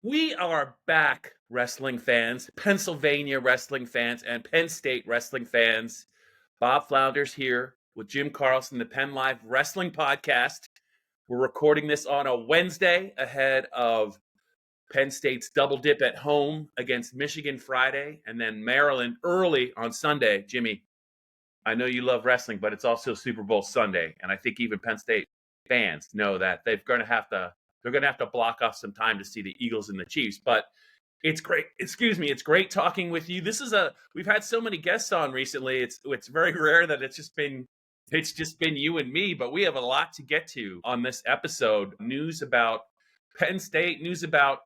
We are back, wrestling fans, Pennsylvania wrestling fans, and Penn State wrestling fans. Bob Flounders here with Jim Carlson, the PennLive Wrestling Podcast. We're recording this on a Wednesday ahead of Penn State's double dip at home against Michigan Friday, and then Maryland early on Sunday. Jimmy, I know you love wrestling, but it's also Super Bowl Sunday, and I think even Penn State fans know that they're going to have to block off some time to see the Eagles and the Chiefs. But it's great. Excuse me. It's great talking with you. We've had so many guests on recently. It's very rare that it's just been you and me, but we have a lot to get to on this episode. News about Penn State, news about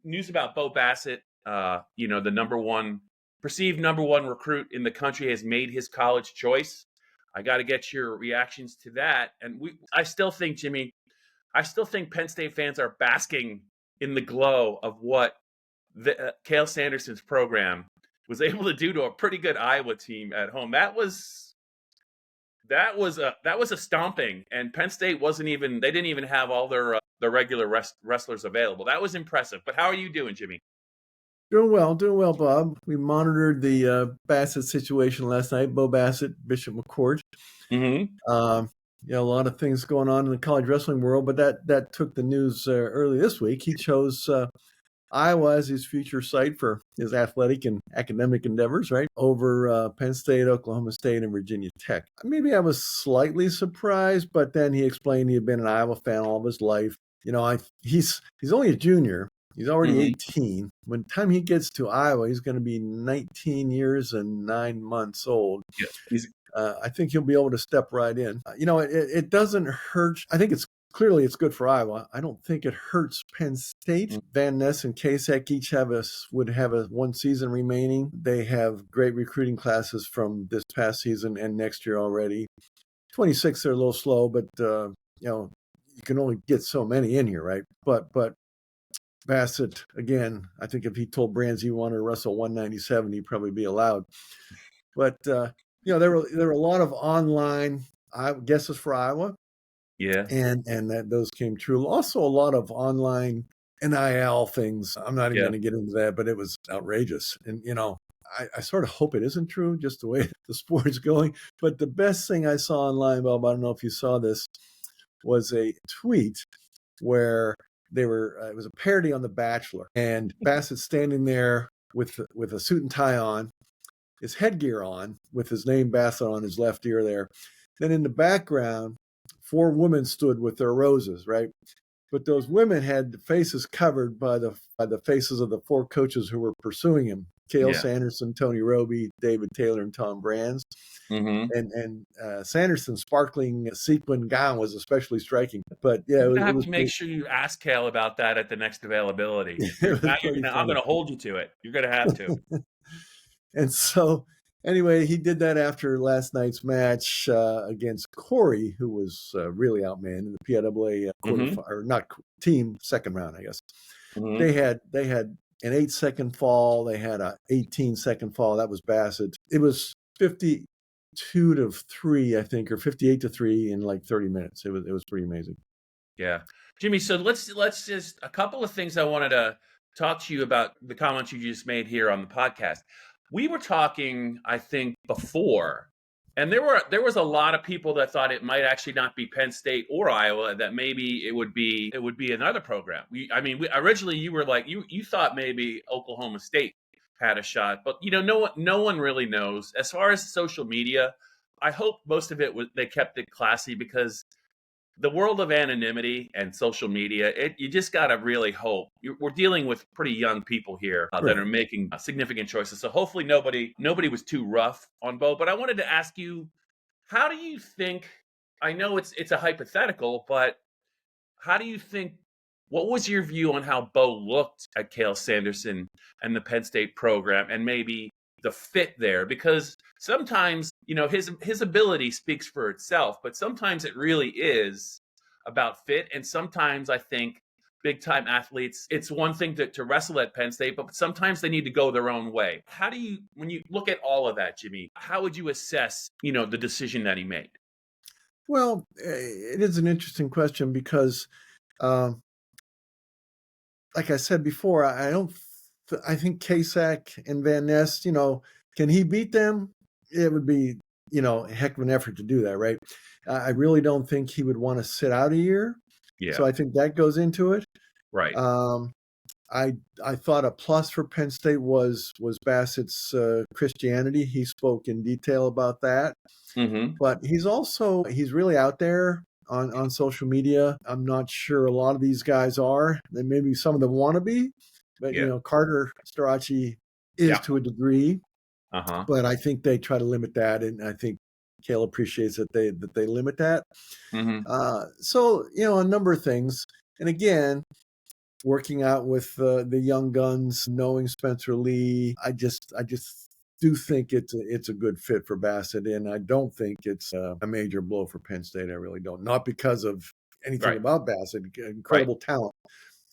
Bo Bassett. The perceived number one recruit in the country has made his college choice. I got to get your reactions to that. And I still think, Jimmy, Penn State fans are basking in the glow of what Cael Sanderson's program was able to do to a pretty good Iowa team at home. That was a stomping, and Penn State they didn't even have all their regular wrestlers available. That was impressive. But how are you doing, Jimmy? Doing well, Bob. We monitored the Bassett situation last night. Bo Bassett, Bishop McCourt. Mm-hmm. A lot of things going on in the college wrestling world, but that took the news early this week. He chose Iowa as his future site for his athletic and academic endeavors, right? Over Penn State, Oklahoma State, and Virginia Tech. Maybe I was slightly surprised, but then he explained he had been an Iowa fan all of his life. He's only a junior. He's already 18. When the time he gets to Iowa, he's going to be 19 years and 9 months old. Yeah. I think he'll be able to step right in. It doesn't hurt. I think it's good for Iowa. I don't think it hurts Penn State. Mm-hmm. Van Ness and Kasek each would have a one season remaining. They have great recruiting classes from this past season and next year already. 26, they're a little slow, but you can only get so many in here, right? But Bassett, again, I think if he told Brands he wanted to wrestle 197, he'd probably be allowed. But there were a lot of online guesses for Iowa. Yeah. And those came true. Also a lot of online NIL things. I'm not even going to get into that, but it was outrageous. And, I sort of hope it isn't true, just the way the sport's going. But the best thing I saw online, Bob, I don't know if you saw this, was a tweet where it was a parody on The Bachelor, and Bassett standing there with a suit and tie on, his headgear on, with his name Bassett on his left ear there. Then in the background, 4 women stood with their roses, right? But those women had faces covered by the faces of the 4 coaches who were pursuing him: Cael, Sanderson, Tony Roby, David Taylor, and Tom Brands. Mm-hmm. And Sanderson's sparkling sequin gown was especially striking. But yeah, you have to make sure you ask Cael about that at the next availability. I'm going to hold you to it. You're going to have to. And so, anyway, he did that after last night's match against Corey, who was really outmanned in the PIAA or not team second round, I guess. Mm-hmm. They had an 8-second fall. They had a 18-second fall. That was Bassett. It was 52-3, I think, or 58-3 in like 30 minutes. It was pretty amazing. Yeah, Jimmy. So let's just a couple of things I wanted to talk to you about, the comments you just made here on the podcast. We were talking, I think, before, and there was a lot of people that thought it might actually not be Penn State or Iowa, that maybe it would be another program. Originally you were like you thought maybe Oklahoma State had a shot, but no one really knows. As far as social media, I hope most of it they kept it classy, because the world of anonymity and social media, you just got to really hope. We're dealing with pretty young people here that are making significant choices. So hopefully nobody was too rough on Bo. But I wanted to ask you, how do you think, I know it's a hypothetical, but how do you think, what was your view on how Bo looked at Cael Sanderson and the Penn State program, and maybe the fit there? Because sometimes, his ability speaks for itself, but sometimes it really is about fit. And sometimes I think big time athletes, it's one thing to wrestle at Penn State, but sometimes they need to go their own way. How do you, when you look at all of that, Jimmy, how would you assess, the decision that he made? Well, it is an interesting question, because like I said before, I think Kasich and Van Ness, can he beat them? It would be, a heck of an effort to do that, right? I really don't think he would want to sit out a year. Yeah. So I think that goes into it. Right. I thought a plus for Penn State was Bassett's Christianity. He spoke in detail about that. Mm-hmm. But he's really out there on social media. I'm not sure a lot of these guys are. And maybe some of them want to be, but Yeah. Carter Starace is to a degree. Uh-huh. But I think they try to limit that, and I think Cael appreciates that they limit that. Mm-hmm. So a number of things, and again, working out with the young guns, knowing Spencer Lee, I just do think it's a good fit for Bassett, and I don't think it's a major blow for Penn State. I really don't. Not because of anything Right. about Bassett, incredible talent,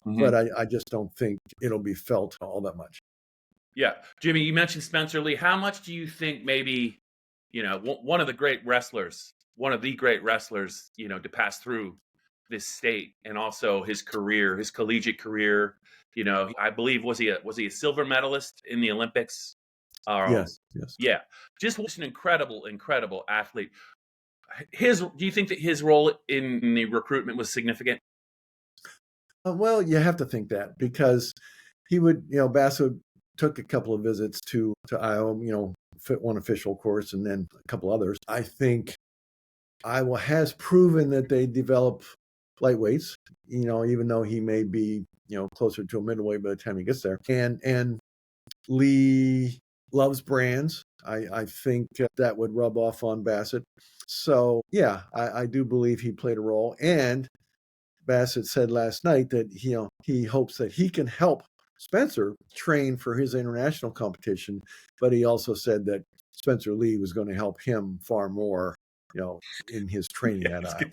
but I just don't think it'll be felt all that much. Yeah. Jimmy, you mentioned Spencer Lee. How much do you think maybe, one of the great wrestlers, to pass through this state, and also his career, his collegiate career, I believe, was he a silver medalist in the Olympics? Yes. Yeah. Just was an incredible athlete. Do you think that his role in the recruitment was significant? Well, you have to think that, because he would, Bassett took a couple of visits to Iowa, fit one official course and then a couple others. I think Iowa has proven that they develop lightweights, even though he may be, closer to a middleweight by the time he gets there. And Lee loves brands. I think that would rub off on Bassett. So, yeah, I do believe he played a role. And Bassett said last night that he hopes that he can help Spencer train for his international competition, but he also said that Spencer Lee was going to help him far more, in his training at Iowa.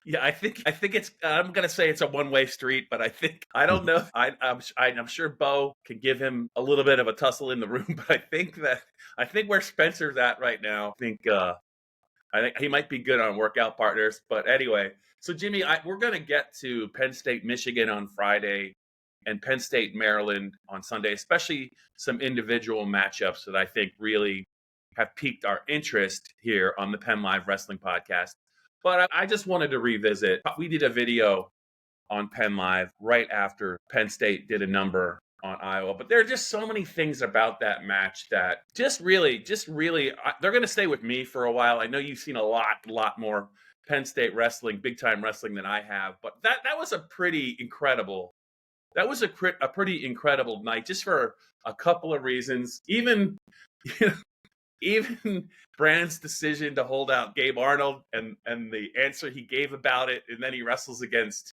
Yeah, I think it's. I'm gonna say it's a one-way street, but I don't know. I'm sure Bo can give him a little bit of a tussle in the room, but I think where Spencer's at right now, I think he might be good on workout partners. But anyway, so Jimmy, we're gonna get to Penn State, Michigan on Friday, and Penn State, Maryland on Sunday, especially some individual matchups that I think really have piqued our interest here on the PennLive Wrestling Podcast. But I just wanted to revisit. We did a video on PennLive right after Penn State did a number on Iowa. But there are just so many things about that match that just really, they're going to stay with me for a while. I know you've seen a lot more Penn State wrestling, big time wrestling than I have. But that was a pretty incredible. That was a pretty incredible night, just for a couple of reasons. Even Brand's decision to hold out Gabe Arnold and the answer he gave about it, and then he wrestles against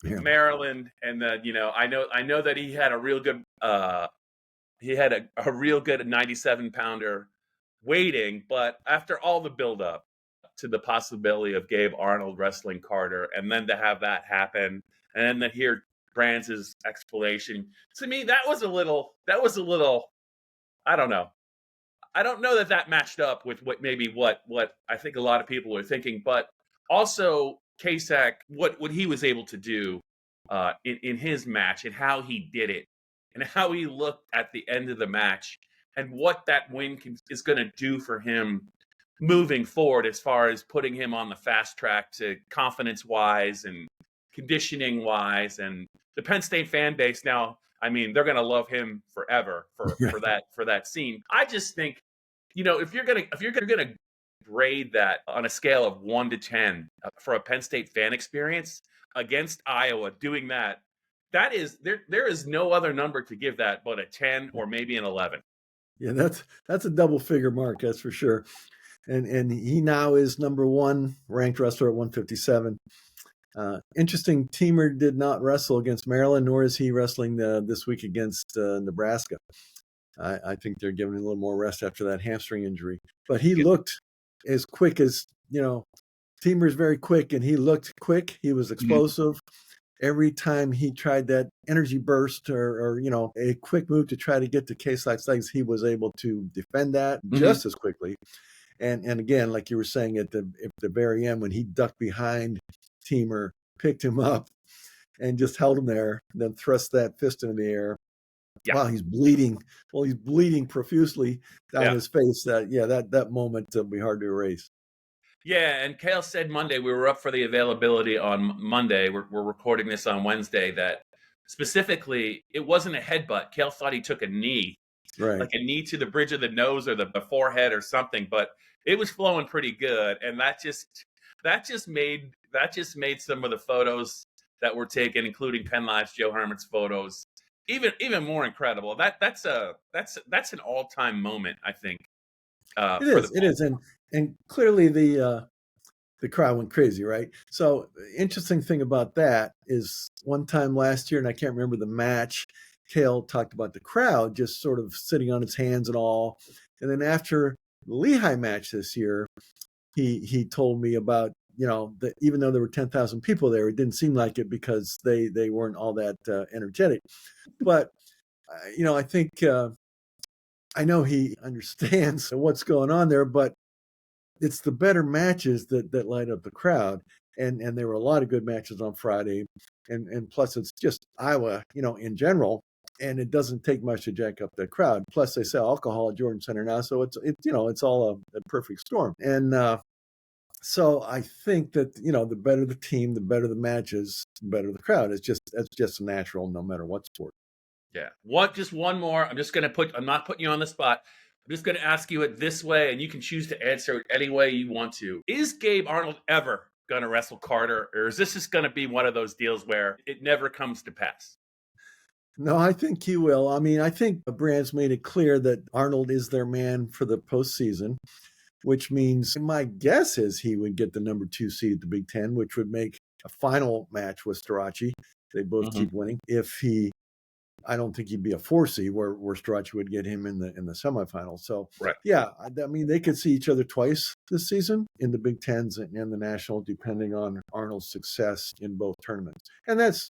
Maryland, and then I know that he had a real good a real good 97-pounder waiting, but after all the buildup to the possibility of Gabe Arnold wrestling Carter, and then to have that happen, and then to hear Brand's explanation, to me that was a little I don't know. I don't know that matched up with what I think a lot of people are thinking, but also Kasich, what he was able to do in his match, and how he did it, and how he looked at the end of the match, and what that win is going to do for him moving forward, as far as putting him on the fast track to confidence-wise and conditioning-wise. And the Penn State fan base now, I mean, they're going to love him forever for that scene. I just think, if you're gonna grade that on a scale of 1 to 10 for a Penn State fan experience against Iowa, doing that is there is no other number to give that but a 10 or maybe an 11. Yeah, that's a double figure mark, that's for sure. And he now is number 1 ranked wrestler at 157. Interesting, Teamer did not wrestle against Maryland, nor is he wrestling this week against Nebraska. I think they're giving him a little more rest after that hamstring injury. But he looked as quick as, Teamer's very quick, and he looked quick. He was explosive. Every time he tried that energy burst or a quick move to try to get to Kasich's legs, he was able to defend that just as quickly. And again, like you were saying at the very end, when he ducked behind Teamer, picked him up, and just held him there, and then thrust that fist into the air. Yeah. Wow, he's bleeding. Well, he's bleeding profusely down his face. That moment will be hard to erase. Yeah, and Cael said Monday, we were up for the availability on Monday. We're recording this on Wednesday, that specifically it wasn't a headbutt. Cael thought he took a knee, Right. like a knee to the bridge of the nose or the forehead or something, but it was flowing pretty good. And that just made some of the photos that were taken, including PennLive's Joe Herman's photos, even more incredible. That's an all-time moment, I think. It is, and clearly the crowd went crazy, right? So interesting thing about that is one time last year, and I can't remember the match, Cael talked about the crowd just sort of sitting on its hands and all, and then after the Lehigh match this year, he told me about, that even though there were 10,000 people there, it didn't seem like it because they weren't all that energetic. But I think I know he understands what's going on there, but it's the better matches that light up the crowd. And there were a lot of good matches on Friday. And plus it's just Iowa, in general, and it doesn't take much to jack up the crowd. Plus they sell alcohol at Jordan Center now. So it's all a perfect storm. And so I think that, the better the team, the better the matches, the better the crowd. That's just natural no matter what sport. Yeah. Just one more. I'm not putting you on the spot. I'm just going to ask you it this way, and you can choose to answer it any way you want to. Is Gabe Arnold ever going to wrestle Carter, or is this just going to be one of those deals where it never comes to pass? No, I think he will. I mean, I think the brand's made it clear that Arnold is their man for the postseason, which means my guess is he would get the number 2 seed at the Big Ten, which would make a final match with Strachey. They both keep winning. I don't think he'd be a 4 seed where Strachey would get him in the semifinals. So, right. Yeah, I mean, they could see each other twice this season in the Big Tens and the National, depending on Arnold's success in both tournaments. And that's,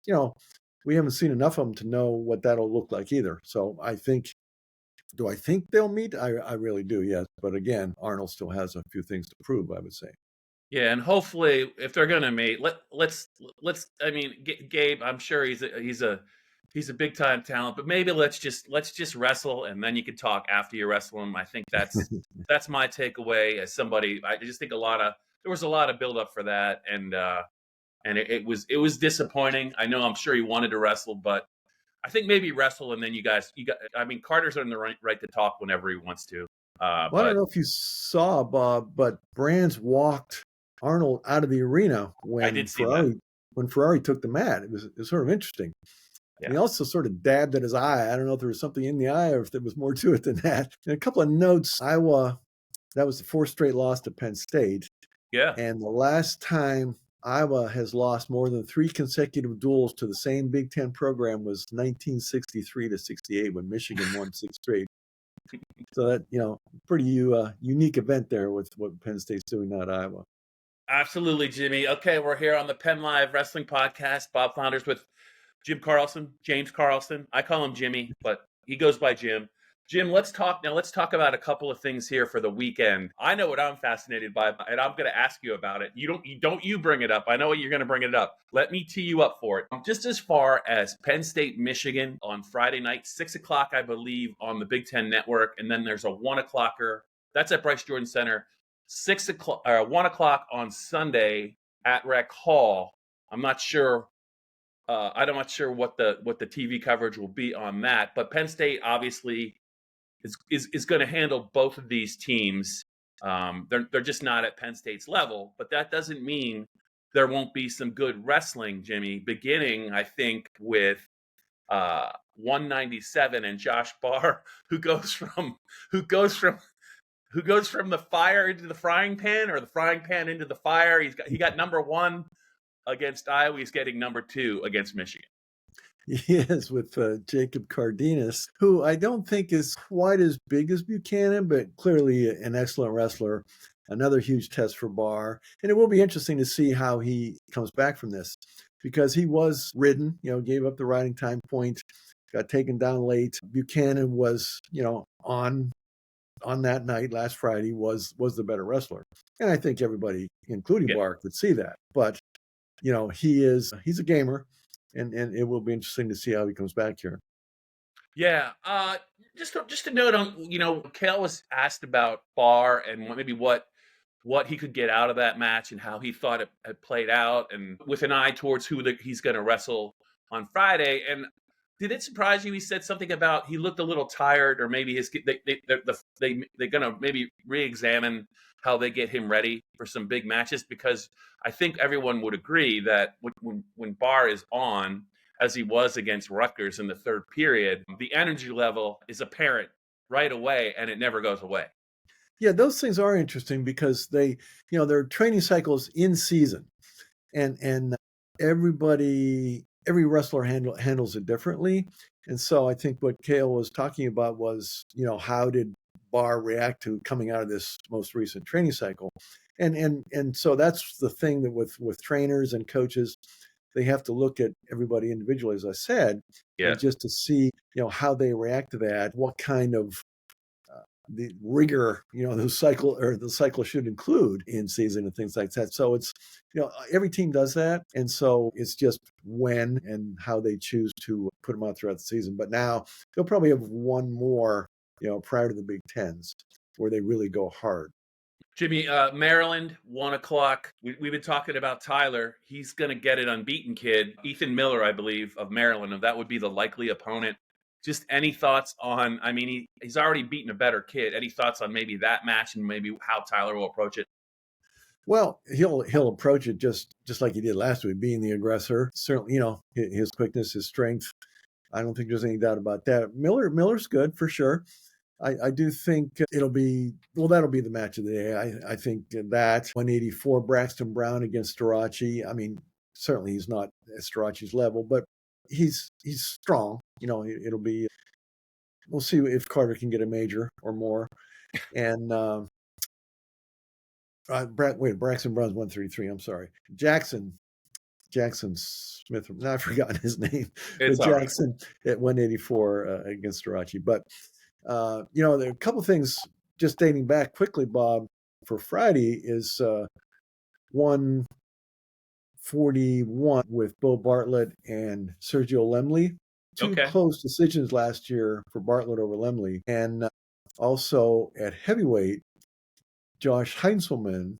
we haven't seen enough of them to know what that'll look like either. So do I think they'll meet? I really do, yes. But again, Arnold still has a few things to prove, I would say. Yeah, and hopefully, if they're going to meet, let's. I mean, Gabe, I'm sure he's a big time talent, but maybe let's just wrestle, and then you can talk after you wrestle him. I think that's my takeaway as somebody. I just think there was a lot of build up for that, and it was disappointing. I'm sure he wanted to wrestle, but I think maybe wrestle, and then I mean, Carter's on the right to talk whenever he wants to. I don't know if you saw, Bob, but Brands walked Arnold out of the arena when Ferrari took the mat. It was sort of interesting. Yeah. He also sort of dabbed at his eye. I don't know if there was something in the eye or if there was more to it than that. And a couple of notes. Iowa, that was the 4th straight loss to Penn State. Yeah. And the last time Iowa has lost more than 3 consecutive duels to the same Big Ten program was 1963-68 when Michigan won 6 straight. So that, pretty unique event there with what Penn State's doing now at Iowa. Absolutely, Jimmy. Okay, we're here on the PennLive Wrestling Podcast. Bob Flounders with James Carlson. I call him Jimmy, but he goes by Jim. Jim, let's talk about a couple of things here for the weekend. I know what I'm fascinated by, and I'm going to ask you about it. You bring it up. I know you're going to bring it up. Let me tee you up for it. Just as far as Penn State, Michigan on Friday night, 6:00, I believe, on the Big Ten Network, and then there's a 1:00. That's at Bryce Jordan Center. 1:00 on Sunday at Rec Hall. I'm not sure. I'm not sure what the TV coverage will be on that, but Penn State obviously is going to handle both of these teams. They're just not at Penn State's level, but that doesn't mean there won't be some good wrestling, Jimmy. Beginning, I think, with 197 and Josh Barr, who goes from the fire into the frying pan, or the frying pan into the fire. He got number 1 against Iowa. He's getting number 2 against Michigan. He is with Jacob Cardenas, who I don't think is quite as big as Buchanan, but clearly an excellent wrestler. Another huge test for Barr. And it will be interesting to see how he comes back from this, because he was ridden, gave up the riding time point, got taken down late. Buchanan was, on that night last Friday was the better wrestler. And I think everybody, including Barr, could see that. But, he's a gamer. and it will be interesting to see how he comes back here. Yeah. Just a note on, Cael was asked about Barr and maybe what he could get out of that match and how he thought it had played out, and with an eye towards who he's going to wrestle on Friday. And did it surprise you? He said something about he looked a little tired, or maybe they're going to maybe re-examine how they get him ready for some big matches, because I think everyone would agree that when Barr is on, as he was against Rutgers in the third period, the energy level is apparent right away, and it never goes away. Yeah, those things are interesting because they, their training cycles in season, and every wrestler handles it differently. And so I think what Cael was talking about was, how did Barr react to coming out of this most recent training cycle? And so that's the thing that with trainers and coaches, they have to look at everybody individually, as I said, and just to see, how they react to that, what kind of the rigor, the cycle should include in season and things like that. So it's, every team does that. And so it's just when and how they choose to put them out throughout the season. But now they'll probably have one more, prior to the Big Tens, where they really go hard. Jimmy, Maryland, 1:00. We've been talking about Tyler. He's going to get an unbeaten kid, Ethan Miller, I believe, of Maryland, and that would be the likely opponent. Just any thoughts on, he's already beaten a better kid. Any thoughts on maybe that match and maybe how Tyler will approach it? Well, he'll approach it just like he did last week, being the aggressor. Certainly, his quickness, his strength. I don't think there's any doubt about that. Miller's good for sure. I do think that'll be the match of the day. I think that 184 Braxton Brown against Starachi. Certainly he's not at Starachi's level, but he's strong. It'll be, we'll see if Carter can get a major or more. And Braxton Brown's 133. I'm sorry. Jackson Smith. I've forgotten his name. It's but Jackson at 184 against Starachi. But there are a couple of things just dating back quickly, Bob, for Friday is 141 with Bo Bartlett and Sergio Lemley. Two close decisions last year for Bartlett over Lemley. And also at heavyweight, Josh Heinzelman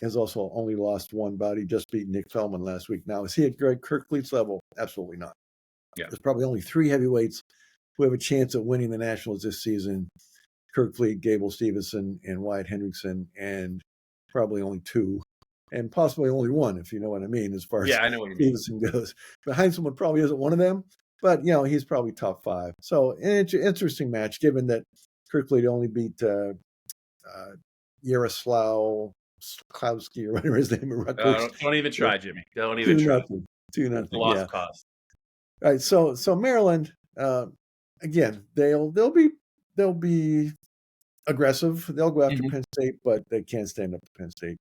has also only lost one bout. He just beat Nick Feldman last week. Now, is he at Greg Kirkleet's level? Absolutely not. Yeah. There's probably only 3 heavyweights who have a chance at winning the Nationals this season: Kirkleet, Gable Stevenson, and Wyatt Hendrickson, and probably only 2, and possibly only 1, if you know what I mean, as far as I know what you mean. Stevenson goes. But Heinzelman probably isn't one of them, but, he's probably top 5. So an interesting match, given that Kirkleet only beat Yaroslav Klowski or whatever his name is. Don't even try, Jimmy. Don't even try. 2-0. Lost cause. All right. So Maryland, again, they'll be aggressive. They'll go after Penn State, but they can't stand up to Penn State.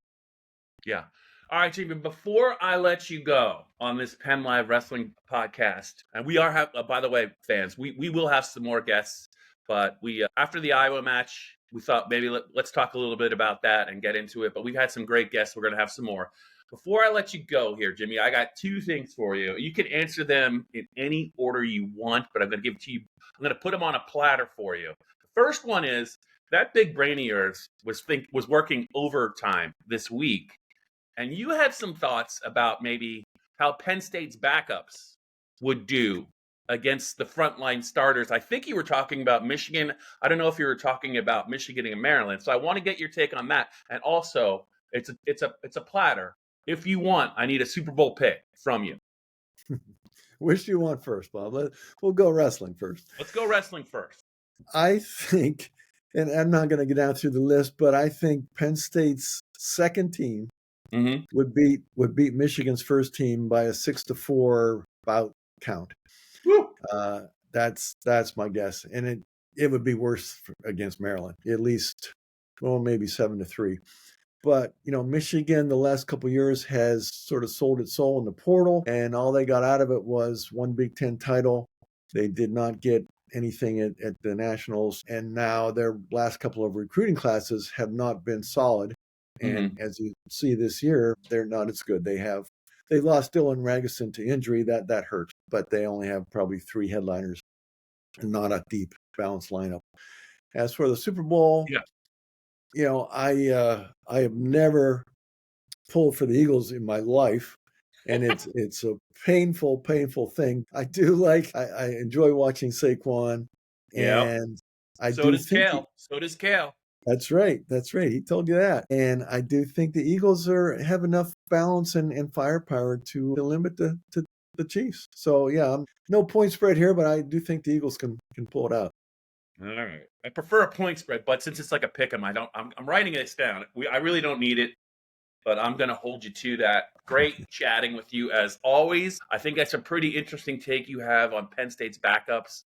Yeah. All right, Jimmy, before I let you go on this PennLive Wrestling podcast, and we are, by the way, fans, we will have some more guests, but we after the Iowa match, we thought maybe let's talk a little bit about that and get into it. But we've had some great guests. We're going to have some more. Before I let you go here, Jimmy, I got 2 things for you. You can answer them in any order you want, but I'm going to give it to you. I'm going to put them on a platter for you. The first one is that big brain of yours was working overtime this week, and you had some thoughts about maybe how Penn State's backups would do against the frontline starters. I think you were talking about Michigan. I don't know if you were talking about Michigan and Maryland. So I want to get your take on that. And also, it's a platter. If you want, I need a Super Bowl pick from you. Which do you want first, Bob? We'll go wrestling first. Let's go wrestling first. I think, and I'm not going to get down through the list, but I think Penn State's second team would beat Michigan's first team by a 6-4 bout count. That's my guess, and it would be worse against Maryland, at least, maybe 7-3. But Michigan the last couple of years has sort of sold its soul in the portal, and all they got out of it was one Big Ten title. They did not get anything at the Nationals, and now their last couple of recruiting classes have not been solid. And as you see this year, they're not as good. They lost Dylan Ragusin to injury. That hurt. but they only have probably 3 headliners and not a deep, balanced lineup. As for the Super Bowl, Yeah. I have never pulled for the Eagles in my life, and it's a painful thing. I enjoy watching Saquon, Yeah. and I So do does think Cael. So does Cael. that's right. He told you that. And I do think the Eagles have enough balance and firepower to limit the Chiefs. So yeah, no point spread here, but I do think the Eagles can pull it out. All right. I prefer a point spread, but since it's like a pick 'em, I'm writing this down. I really don't need it, but I'm going to hold you to that. Great chatting with you as always. I think that's a pretty interesting take you have on Penn State's backups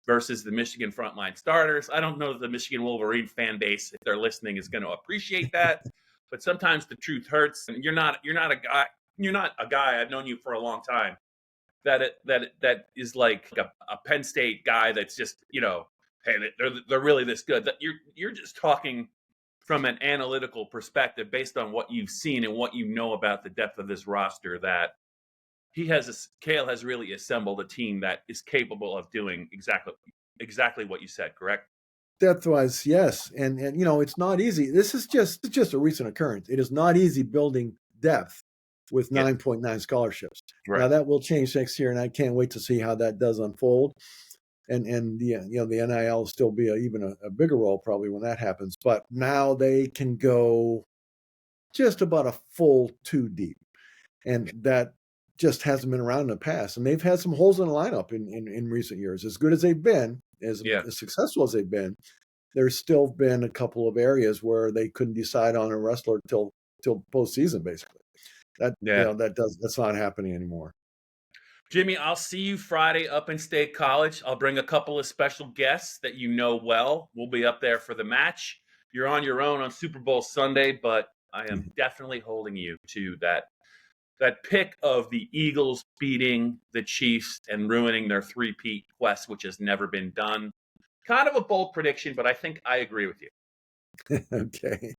versus the Michigan frontline starters. I don't know if the Michigan Wolverine fan base, if they're listening, is going to appreciate that, but sometimes the truth hurts. And you're not a guy. I've known you for a long time. That is like a Penn State guy that's just, hey, they're really this good. That you're just talking from an analytical perspective based on what you've seen and what you know about the depth of this roster. That Cael has really assembled a team that is capable of doing exactly what you said. Correct? Depth-wise, yes, and it's not easy. This is just a recent occurrence. It is not easy building depth with 9.9 scholarships. Right. Now that will change next year, and I can't wait to see how that does unfold. And the NIL will still be even a bigger role probably when that happens. But now they can go just about a full 2 deep, and that just hasn't been around in the past. And they've had some holes in the lineup in recent years. As good as they've been, as successful as they've been, there's still been a couple of areas where they couldn't decide on a wrestler till postseason, basically. That's not happening anymore. Jimmy, I'll see you Friday up in State College. I'll bring a couple of special guests that you know well. We'll be up there for the match. You're on your own on Super Bowl Sunday, but I am definitely holding you to that pick of the Eagles beating the Chiefs and ruining their three-peat quest, which has never been done. Kind of a bold prediction, but I think I agree with you. Okay.